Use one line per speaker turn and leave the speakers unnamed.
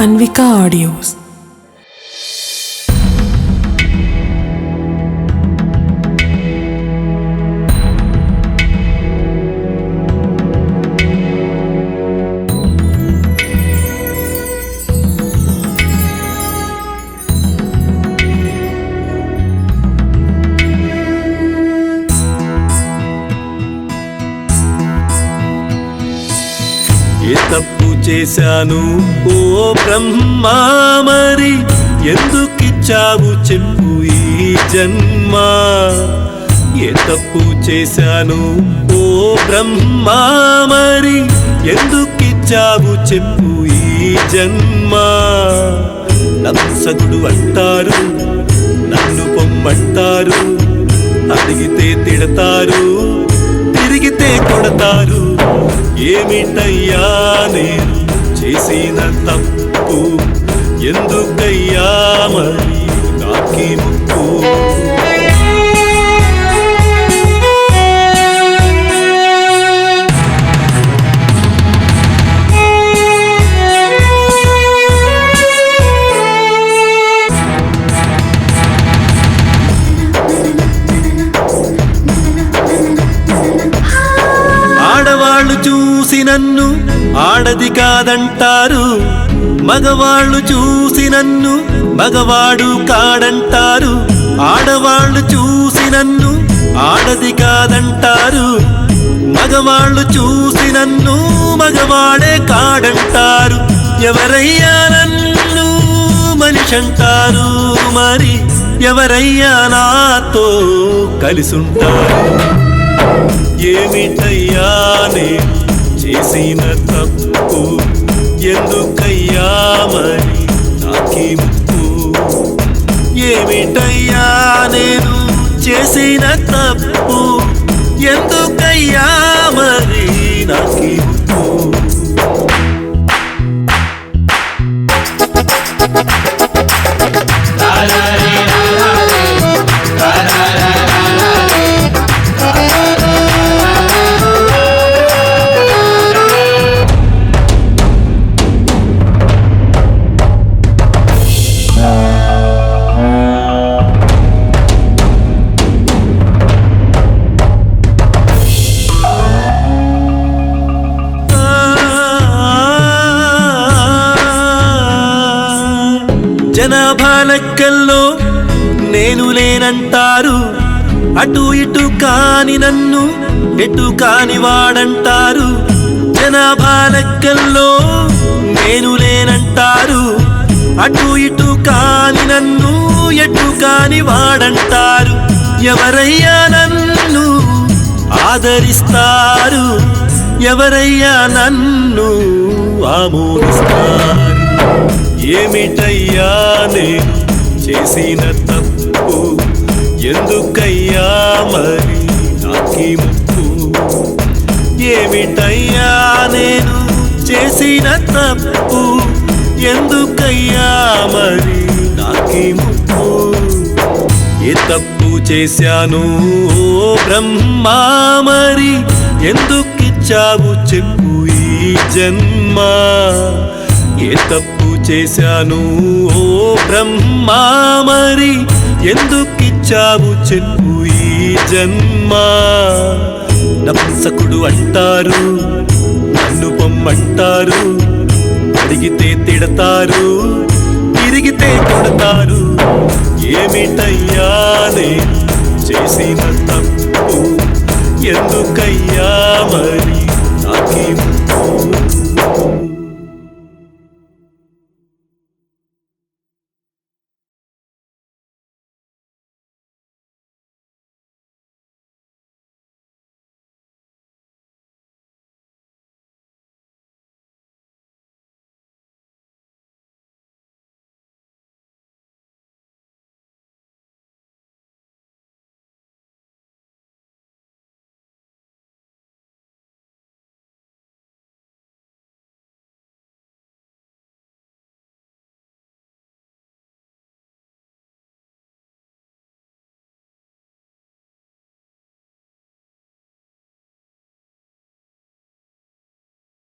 Anvika Audios.
ఏ తప్పు చేశాను ఓ బ్రహ్మా, మరి ఎందుకిచ్చావు చెప్పు ఈ జన్మ? ఏ తప్పు చేశాను ఓ బ్రహ్మా, మరి ఎందుకిచ్చావు చెప్పు ఈ జన్మ? నపుంసకుడు అంటారు, నన్ను పొమ్మంటారు, అడిగితే తిడతారు, తిరిగితే కొడతారు. ఏమిటయ్యా నేను చేసిన తప్పు? ఎందుకయ్యా మరి నాకీ ముప్పు? ఆడవాళ్ళు చూసి నన్ను ఆడది కాదంటారు, మగవాళ్ళు చూసి నన్ను మగవాడు కాడంటారు. ఆడవాళ్ళు చూసి నన్ను ఆడది కాదంటారు, మగవాళ్ళు చూసి నన్ను మగవాడే కాడంటారు. ఎవరయ్యా నన్ను మనిషంటారు, మరి ఎవరయ్యా నాతో కలిసుంటారు? ఏమిటయ్యా నేను చేసిన తప్పు? ఎందుకయ్యా మరి నాకీ ముప్పు? ఏమిటయ్యా నేను చేసిన తప్పు? ఎందుకయ్యా మరి నాకీ ముప్పు? జనాభా లెక్కల్లో నేను లేనంటారు, అటు ఇటు కాని నన్ను ఎటు కాని వాడంటారు. జనాభా లెక్కల్లో నేను లేనంటారు, అటు ఇటు కాని నన్ను ఎటు కాని వాడంటారు. ఎవరయ్యా నన్ను ఆదరిస్తారు? ఎవరయ్యా నన్ను ఆమోదిస్తారు? ఏమిటయ్యా నేను చేసిన తప్పు? ఎందుకయ్యా మరి నాకీ ముప్పు? ఏమిటయ్యా నేను చేసిన తప్పు? ఎందుకయ్యా మరి నాకీ ముప్పు? ఏ తప్పు చేశాను ఓ బ్రహ్మా, మరి ఎందుకిచ్చావు చెప్పు ఈ జన్మ? ఏ తప్పు చేశాను ఓ బ్రహ్మా, మరి ఎందుకిచ్చావు చెప్పు ఈ జన్మ? నపుంసకుడు అంటారు, నన్ను పొమ్మంటారు, అడిగితే తిడతారు, తిరిగితే కొడతారు. ఏమిటయ్యా నేను చేసిన తప్పు? ఎందుకయ్యా మరి నాకీ